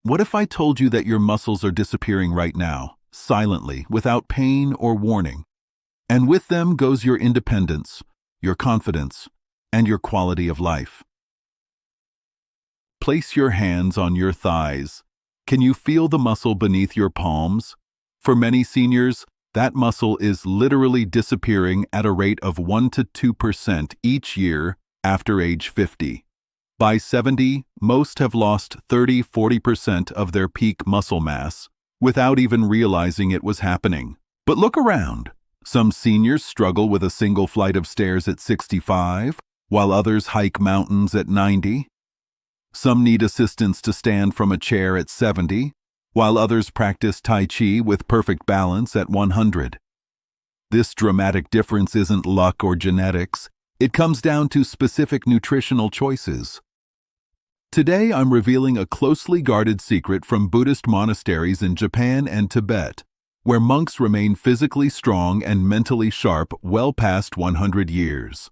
What if I told you that your muscles are disappearing right now, silently, without pain or warning? And with them goes your independence, your confidence, and your quality of life. Place your hands on your thighs. Can you feel the muscle beneath your palms? For many seniors, that muscle is literally disappearing at a rate of 1 to 2% each year after age 50. By 70, most have lost 30–40% of their peak muscle mass without even realizing it was happening. But look around. Some seniors struggle with a single flight of stairs at 65, while others hike mountains at 90. Some need assistance to stand from a chair at 70, while others practice Tai Chi with perfect balance at 100. This dramatic difference isn't luck or genetics. It comes down to specific nutritional choices. Today, I'm revealing a closely guarded secret from Buddhist monasteries in Japan and Tibet, where monks remain physically strong and mentally sharp well past 100 years.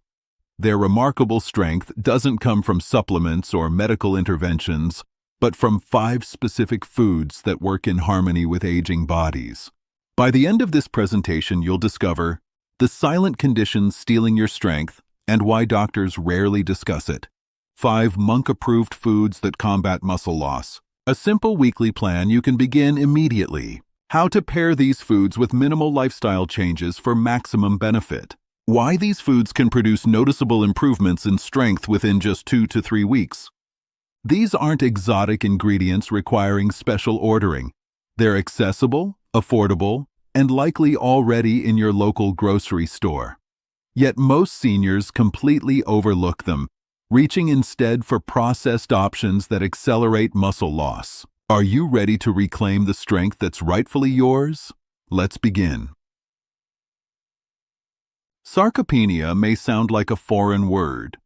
Their remarkable strength doesn't come from supplements or medical interventions, but from 5 specific foods that work in harmony with aging bodies. By the end of this presentation, you'll discover the silent conditions stealing your strength and why doctors rarely discuss it. 5 monk-approved foods that combat muscle loss. A simple weekly plan you can begin immediately. How to pair these foods with minimal lifestyle changes for maximum benefit. Why these foods can produce noticeable improvements in strength within just 2 to 3 weeks. These aren't exotic ingredients requiring special ordering. They're accessible, affordable, and likely already in your local grocery store. Yet most seniors completely overlook them, reaching instead for processed options that accelerate muscle loss. Are you ready to reclaim the strength that's rightfully yours? Let's begin. Sarcopenia may sound like a foreign word,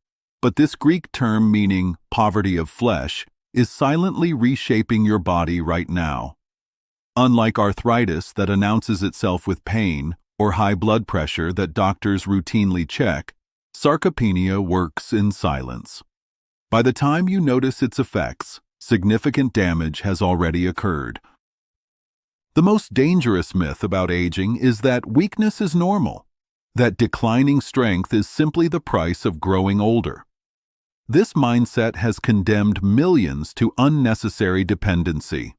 but this Greek term meaning poverty of flesh is silently reshaping your body right now. Unlike arthritis that announces itself with pain or high blood pressure that doctors routinely check, sarcopenia works in silence. By the time you notice its effects, significant damage has already occurred. The most dangerous myth about aging is that weakness is normal, that declining strength is simply the price of growing older. This mindset has condemned millions to unnecessary dependency.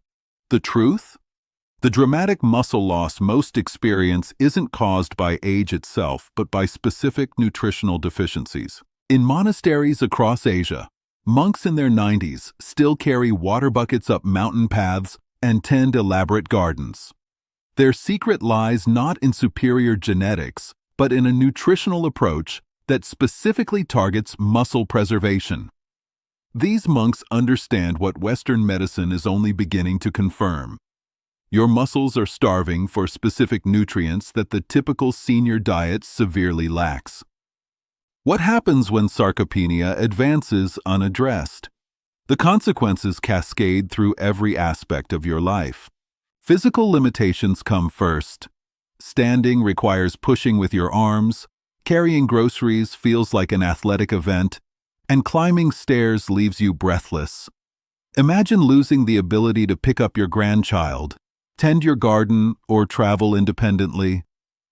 The truth? The dramatic muscle loss most experience isn't caused by age itself, but by specific nutritional deficiencies. In monasteries across Asia, monks in their 90s still carry water buckets up mountain paths and tend elaborate gardens. Their secret lies not in superior genetics, but in a nutritional approach that specifically targets muscle preservation. These monks understand what Western medicine is only beginning to confirm. Your muscles are starving for specific nutrients that the typical senior diet severely lacks. What happens when sarcopenia advances unaddressed? The consequences cascade through every aspect of your life. Physical limitations come first. Standing requires pushing with your arms, carrying groceries feels like an athletic event, and climbing stairs leaves you breathless. Imagine losing the ability to pick up your grandchild, tend your garden, or travel independently.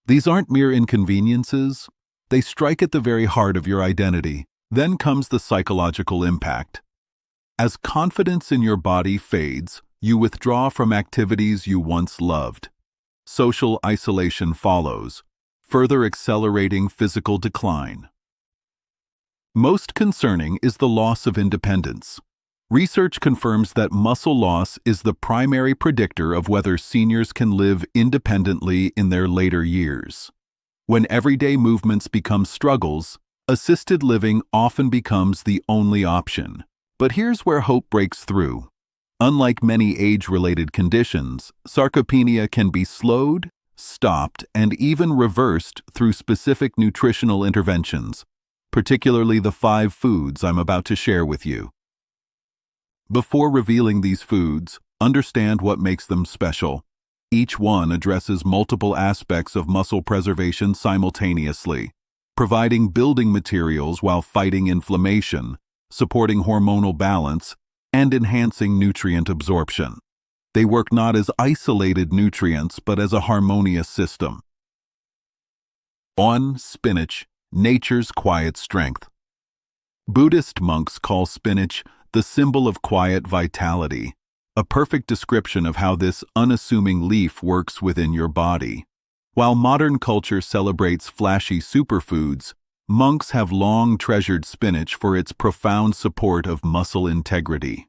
These aren't mere inconveniences. They strike at the very heart of your identity. Then comes the psychological impact. As confidence in your body fades, you withdraw from activities you once loved. Social isolation follows, further accelerating physical decline. Most concerning is the loss of independence. Research confirms that muscle loss is the primary predictor of whether seniors can live independently in their later years. When everyday movements become struggles, assisted living often becomes the only option. But here's where hope breaks through. Unlike many age-related conditions, sarcopenia can be slowed, stopped, and even reversed through specific nutritional interventions, particularly the 5 foods I'm about to share with you. Before revealing these foods, understand what makes them special. Each one addresses multiple aspects of muscle preservation simultaneously, providing building materials while fighting inflammation, supporting hormonal balance, and enhancing nutrient absorption. They work not as isolated nutrients, but as a harmonious system. 1. Spinach, nature's quiet strength. Buddhist monks call spinach the symbol of quiet vitality, a perfect description of how this unassuming leaf works within your body. While modern culture celebrates flashy superfoods, monks have long treasured spinach for its profound support of muscle integrity.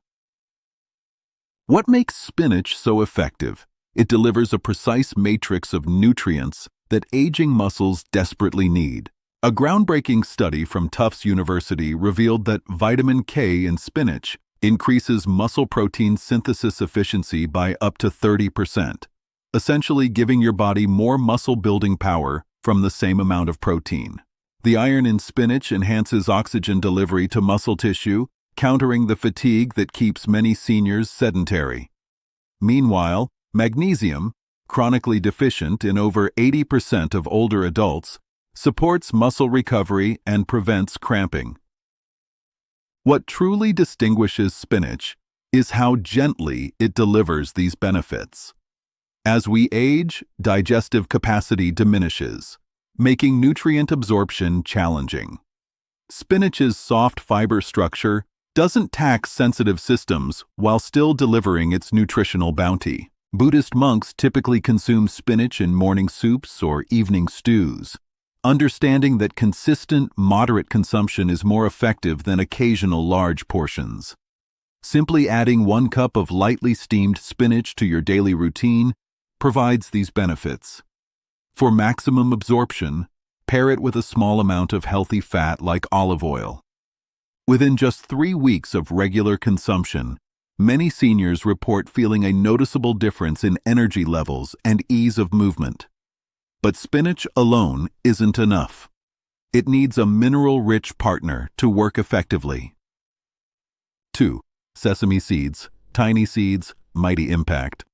What makes spinach so effective? It delivers a precise matrix of nutrients that aging muscles desperately need. A groundbreaking study from Tufts University revealed that vitamin K in spinach increases muscle protein synthesis efficiency by up to 30%, essentially giving your body more muscle-building power from the same amount of protein. The iron in spinach enhances oxygen delivery to muscle tissue, countering the fatigue that keeps many seniors sedentary. Meanwhile, magnesium, chronically deficient in over 80% of older adults, supports muscle recovery and prevents cramping. What truly distinguishes spinach is how gently it delivers these benefits. As we age, digestive capacity diminishes, making nutrient absorption challenging. Spinach's soft fiber structure doesn't tax sensitive systems while still delivering its nutritional bounty. Buddhist monks typically consume spinach in morning soups or evening stews, understanding that consistent, moderate consumption is more effective than occasional large portions. Simply adding 1 cup of lightly steamed spinach to your daily routine provides these benefits. For maximum absorption, pair it with a small amount of healthy fat like olive oil. Within just 3 weeks of regular consumption, many seniors report feeling a noticeable difference in energy levels and ease of movement. But spinach alone isn't enough. It needs a mineral-rich partner to work effectively. 2. Sesame seeds, tiny seeds, mighty impact.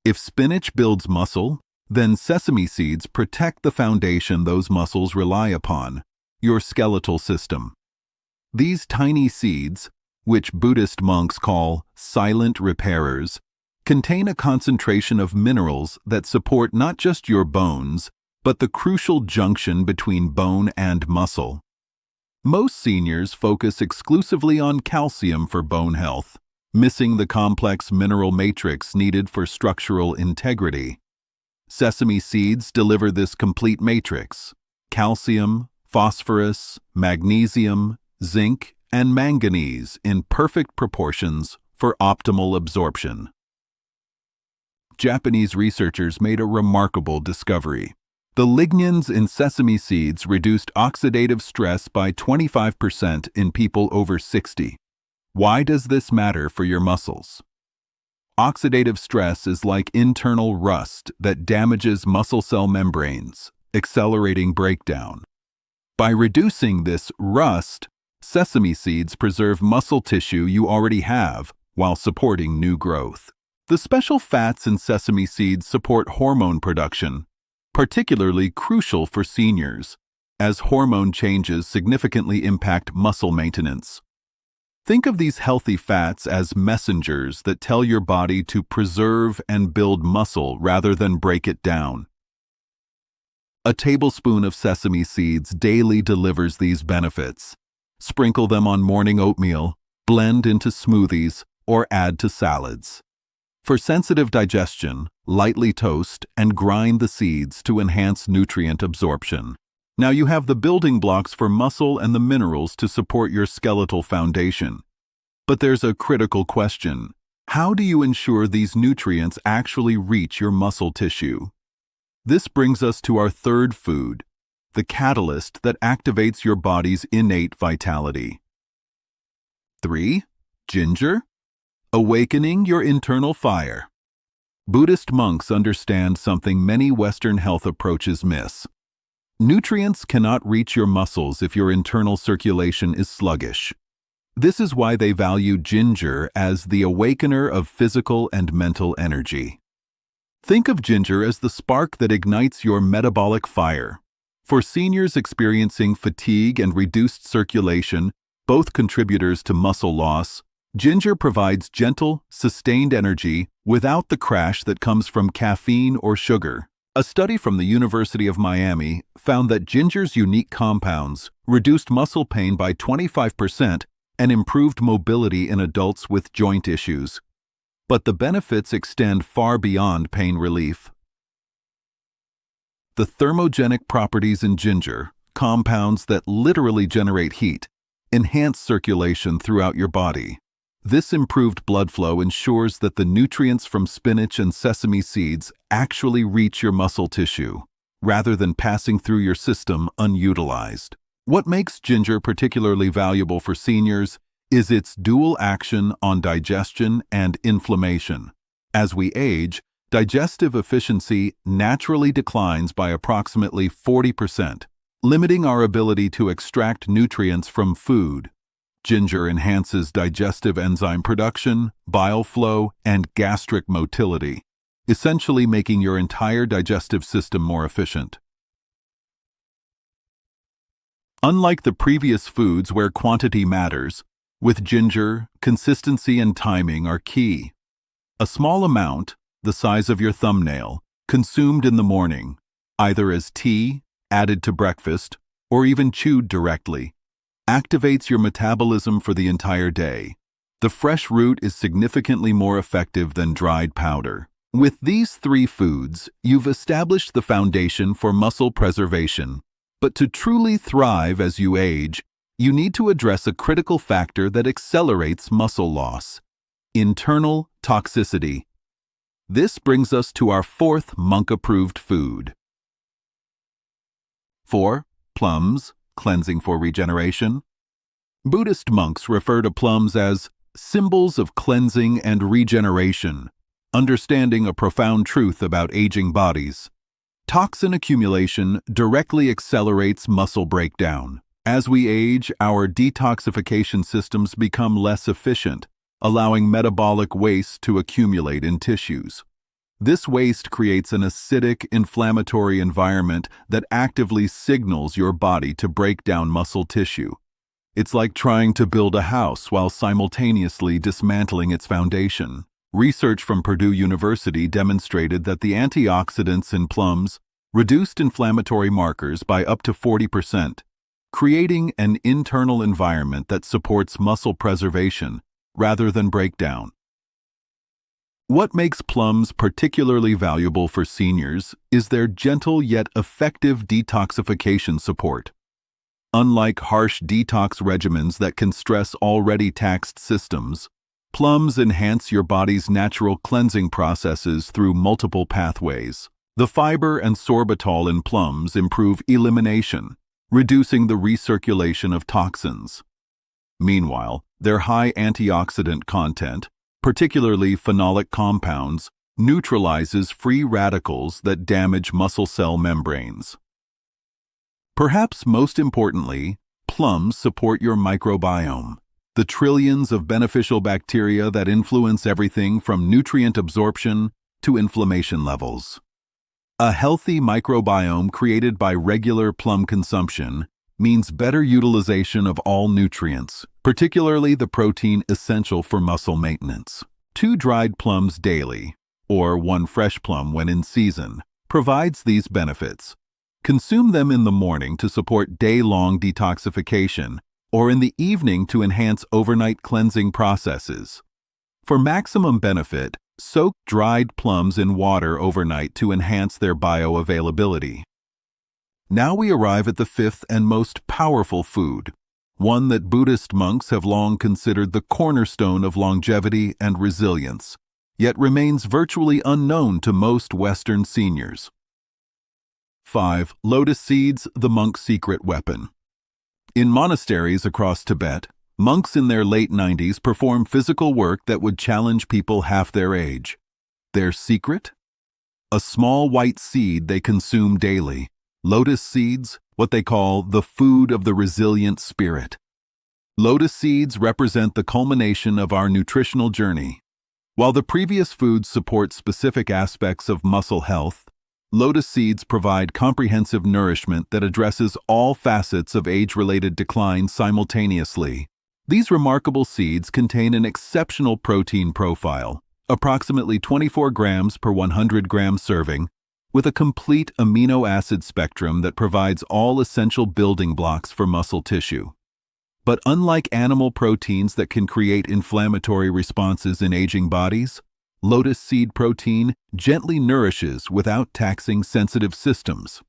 If spinach builds muscle, then sesame seeds protect the foundation those muscles rely upon, your skeletal system. These tiny seeds, which Buddhist monks call silent repairers, contain a concentration of minerals that support not just your bones, but the crucial junction between bone and muscle. Most seniors focus exclusively on calcium for bone health, missing the complex mineral matrix needed for structural integrity. Sesame seeds deliver this complete matrix: calcium, phosphorus, magnesium, zinc, and manganese in perfect proportions for optimal absorption. Japanese researchers made a remarkable discovery. The lignans in sesame seeds reduced oxidative stress by 25% in people over 60. Why does this matter for your muscles? Oxidative stress is like internal rust that damages muscle cell membranes, accelerating breakdown. By reducing this rust, sesame seeds preserve muscle tissue you already have while supporting new growth. The special fats in sesame seeds support hormone production, particularly crucial for seniors, as hormone changes significantly impact muscle maintenance. Think of these healthy fats as messengers that tell your body to preserve and build muscle rather than break it down. A tablespoon of sesame seeds daily delivers these benefits. Sprinkle them on morning oatmeal, blend into smoothies, or add to salads. For sensitive digestion, lightly toast and grind the seeds to enhance nutrient absorption. Now you have the building blocks for muscle and the minerals to support your skeletal foundation. But there's a critical question. How do you ensure these nutrients actually reach your muscle tissue? This brings us to our third food, the catalyst that activates your body's innate vitality. 3. Ginger, awakening your internal fire. Buddhist monks understand something many Western health approaches miss. Nutrients cannot reach your muscles if your internal circulation is sluggish. This is why they value ginger as the awakener of physical and mental energy. Think of ginger as the spark that ignites your metabolic fire. For seniors experiencing fatigue and reduced circulation, both contributors to muscle loss, Ginger provides gentle, sustained energy without the crash that comes from caffeine or sugar. A study from the University of Miami found that ginger's unique compounds reduced muscle pain by 25% and improved mobility in adults with joint issues. But the benefits extend far beyond pain relief. The thermogenic properties in ginger, compounds that literally generate heat, enhance circulation throughout your body. This improved blood flow ensures that the nutrients from spinach and sesame seeds actually reach your muscle tissue, rather than passing through your system unutilized. What makes ginger particularly valuable for seniors is its dual action on digestion and inflammation. As we age, digestive efficiency naturally declines by approximately 40%, limiting our ability to extract nutrients from food. Ginger enhances digestive enzyme production, bile flow, and gastric motility, essentially making your entire digestive system more efficient. Unlike the previous foods where quantity matters, with ginger, consistency and timing are key. A small amount, the size of your thumbnail, consumed in the morning, either as tea, added to breakfast, or even chewed directly, activates your metabolism for the entire day. The fresh root is significantly more effective than dried powder. With these three foods, you've established the foundation for muscle preservation. But to truly thrive as you age, you need to address a critical factor that accelerates muscle loss: internal toxicity. This brings us to our fourth monk-approved food. 4. Plums, cleansing for regeneration. Buddhist monks refer to plums as symbols of cleansing and regeneration, understanding a profound truth about aging bodies. Toxin accumulation directly accelerates muscle breakdown. As we age, our detoxification systems become less efficient, allowing metabolic waste to accumulate in tissues. This waste creates an acidic, inflammatory environment that actively signals your body to break down muscle tissue. It's like trying to build a house while simultaneously dismantling its foundation. Research from Purdue University demonstrated that the antioxidants in plums reduced inflammatory markers by up to 40%, creating an internal environment that supports muscle preservation rather than breakdown. What makes plums particularly valuable for seniors is their gentle yet effective detoxification support. Unlike harsh detox regimens that can stress already taxed systems, plums enhance your body's natural cleansing processes through multiple pathways. The fiber and sorbitol in plums improve elimination, reducing the recirculation of toxins. Meanwhile, their high antioxidant content, particularly phenolic compounds, neutralizes free radicals that damage muscle cell membranes. Perhaps most importantly, plums support your microbiome, the trillions of beneficial bacteria that influence everything from nutrient absorption to inflammation levels. A healthy microbiome created by regular plum consumption means better utilization of all nutrients, particularly the protein essential for muscle maintenance. 2 dried plums daily, or 1 fresh plum when in season, provides these benefits. Consume them in the morning to support day-long detoxification, or in the evening to enhance overnight cleansing processes. For maximum benefit, soak dried plums in water overnight to enhance their bioavailability. Now we arrive at the 5th and most powerful food, one that Buddhist monks have long considered the cornerstone of longevity and resilience, yet remains virtually unknown to most Western seniors. 5. Lotus seeds, the monk's secret weapon. In monasteries across Tibet, monks in their late 90s perform physical work that would challenge people half their age. Their secret? A small white seed they consume daily. Lotus seeds, what they call the food of the resilient spirit. Lotus seeds represent the culmination of our nutritional journey. While the previous foods support specific aspects of muscle health, lotus seeds provide comprehensive nourishment that addresses all facets of age-related decline simultaneously. These remarkable seeds contain an exceptional protein profile, approximately 24 grams per 100-gram serving, with a complete amino acid spectrum that provides all essential building blocks for muscle tissue. But unlike animal proteins that can create inflammatory responses in aging bodies, lotus seed protein gently nourishes without taxing sensitive systems.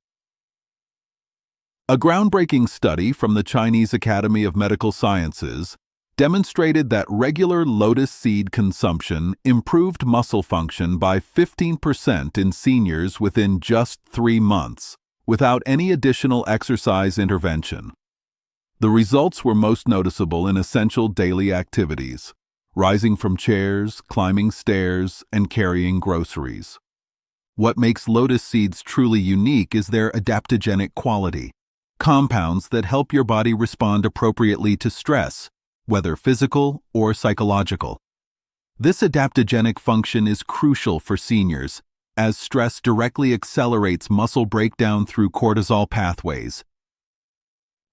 A groundbreaking study from the Chinese Academy of Medical Sciences demonstrated that regular lotus seed consumption improved muscle function by 15% in seniors within just 3 months, without any additional exercise intervention. The results were most noticeable in essential daily activities, rising from chairs, climbing stairs, and carrying groceries. What makes lotus seeds truly unique is their adaptogenic quality, compounds that help your body respond appropriately to stress, whether physical or psychological. This adaptogenic function is crucial for seniors, as stress directly accelerates muscle breakdown through cortisol pathways.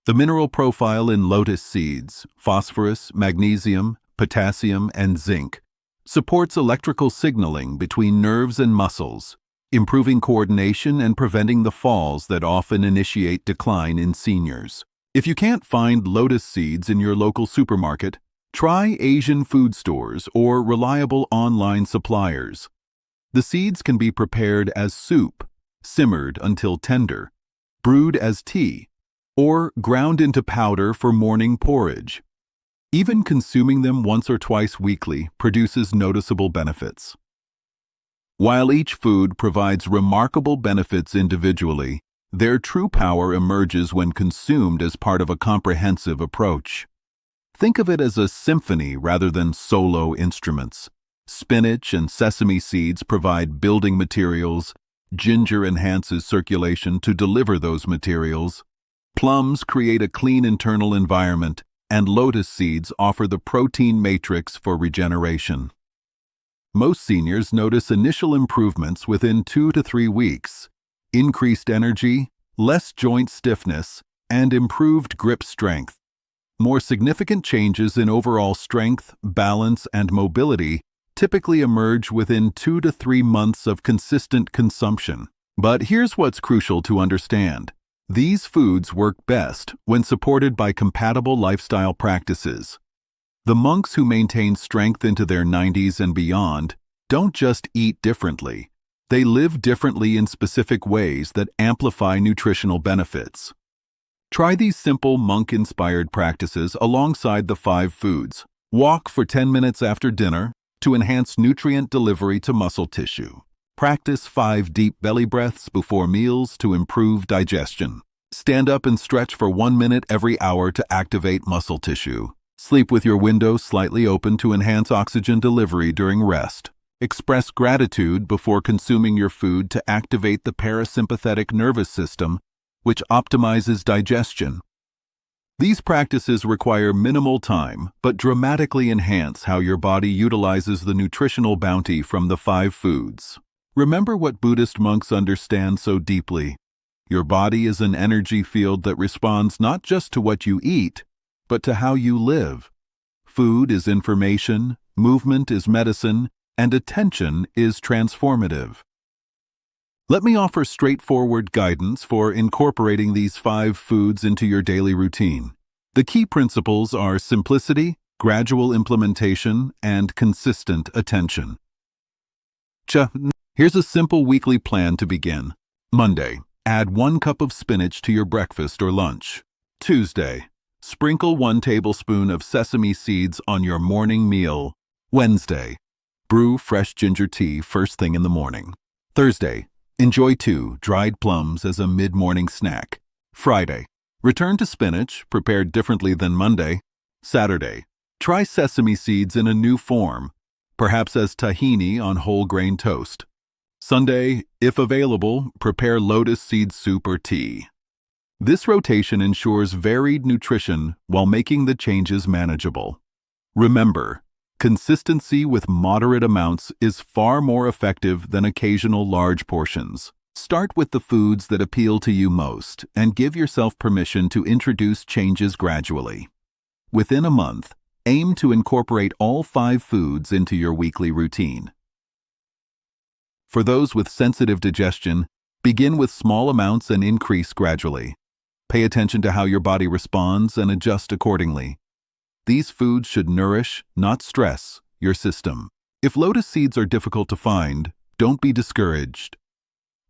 The mineral profile in lotus seeds, phosphorus, magnesium, potassium, and zinc, supports electrical signaling between nerves and muscles, improving coordination and preventing the falls that often initiate decline in seniors. If you can't find lotus seeds in your local supermarket, try Asian food stores or reliable online suppliers. The seeds can be prepared as soup, simmered until tender, brewed as tea, or ground into powder for morning porridge. Even consuming them once or twice weekly produces noticeable benefits. While each food provides remarkable benefits individually, their true power emerges when consumed as part of a comprehensive approach. Think of it as a symphony rather than solo instruments. Spinach and sesame seeds provide building materials, ginger enhances circulation to deliver those materials, plums create a clean internal environment, and lotus seeds offer the protein matrix for regeneration. Most seniors notice initial improvements within 2 to 3 weeks, increased energy, less joint stiffness, and improved grip strength. More significant changes in overall strength, balance, and mobility typically emerge within 2 to 3 months of consistent consumption. But here's what's crucial to understand. These foods work best when supported by compatible lifestyle practices. The monks who maintain strength into their 90s and beyond don't just eat differently. They live differently in specific ways that amplify nutritional benefits. Try these simple monk-inspired practices alongside the 5 foods. Walk for 10 minutes after dinner to enhance nutrient delivery to muscle tissue. Practice 5 deep belly breaths before meals to improve digestion. Stand up and stretch for 1 minute every hour to activate muscle tissue. Sleep with your windows slightly open to enhance oxygen delivery during rest. Express gratitude before consuming your food to activate the parasympathetic nervous system, which optimizes digestion. These practices require minimal time, but dramatically enhance how your body utilizes the nutritional bounty from the 5 foods. Remember what Buddhist monks understand so deeply. Your body is an energy field that responds not just to what you eat, but to how you live. Food is information, movement is medicine, and attention is transformative. Let me offer straightforward guidance for incorporating these 5 foods into your daily routine. The key principles are simplicity, gradual implementation, and consistent attention. Here's a simple weekly plan to begin. Monday, add 1 cup of spinach to your breakfast or lunch. Tuesday, sprinkle 1 tablespoon of sesame seeds on your morning meal. Wednesday, brew fresh ginger tea first thing in the morning. Thursday, enjoy 2 dried plums as a mid-morning snack. Friday, return to spinach, prepared differently than Monday. Saturday, try sesame seeds in a new form, perhaps as tahini on whole grain toast. Sunday, if available, prepare lotus seed soup or tea. This rotation ensures varied nutrition while making the changes manageable. Remember, consistency with moderate amounts is far more effective than occasional large portions. Start with the foods that appeal to you most and give yourself permission to introduce changes gradually. Within a month, aim to incorporate all 5 foods into your weekly routine. For those with sensitive digestion, begin with small amounts and increase gradually. Pay attention to how your body responds and adjust accordingly. These foods should nourish, not stress, your system. If lotus seeds are difficult to find, don't be discouraged.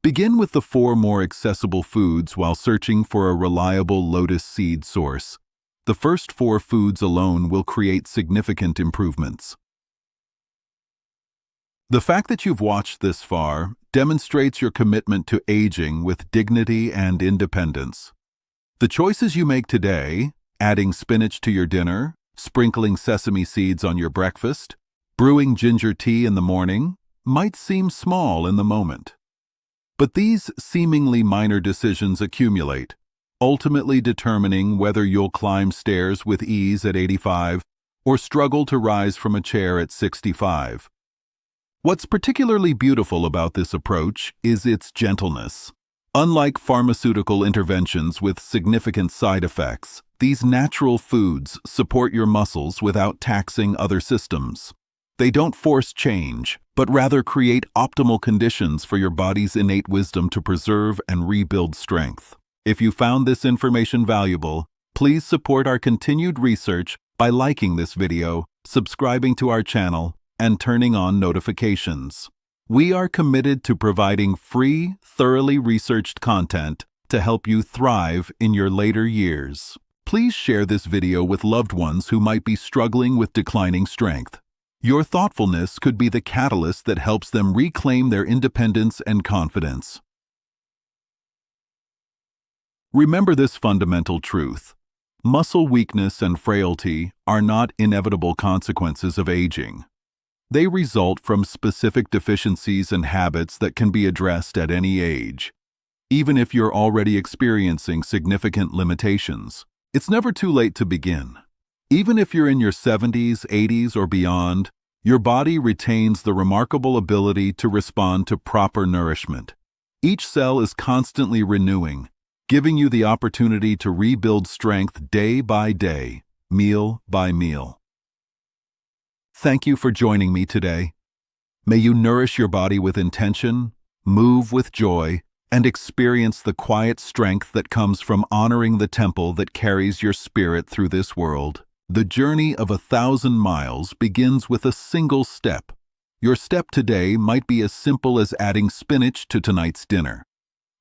Begin with the 4 more accessible foods while searching for a reliable lotus seed source. The first 4 foods alone will create significant improvements. The fact that you've watched this far demonstrates your commitment to aging with dignity and independence. The choices you make today, adding spinach to your dinner, sprinkling sesame seeds on your breakfast, brewing ginger tea in the morning, might seem small in the moment. But these seemingly minor decisions accumulate, ultimately determining whether you'll climb stairs with ease at 85 or struggle to rise from a chair at 65. What's particularly beautiful about this approach is its gentleness. Unlike pharmaceutical interventions with significant side effects, these natural foods support your muscles without taxing other systems. They don't force change, but rather create optimal conditions for your body's innate wisdom to preserve and rebuild strength. If you found this information valuable, please support our continued research by liking this video, subscribing to our channel, and turning on notifications. We are committed to providing free, thoroughly researched content to help you thrive in your later years. Please share this video with loved ones who might be struggling with declining strength. Your thoughtfulness could be the catalyst that helps them reclaim their independence and confidence. Remember this fundamental truth. Muscle weakness and frailty are not inevitable consequences of aging. They result from specific deficiencies and habits that can be addressed at any age. Even if you're already experiencing significant limitations, it's never too late to begin. Even if you're in your 70s, 80s, or beyond, your body retains the remarkable ability to respond to proper nourishment. Each cell is constantly renewing, giving you the opportunity to rebuild strength day by day, meal by meal. Thank you for joining me today. May you nourish your body with intention, move with joy, and experience the quiet strength that comes from honoring the temple that carries your spirit through this world. The journey of 1,000 miles begins with a single step. Your step today might be as simple as adding spinach to tonight's dinner.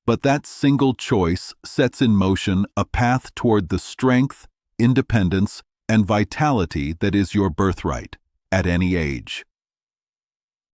But that single choice sets in motion a path toward the strength, independence, and vitality that is your birthright at any age.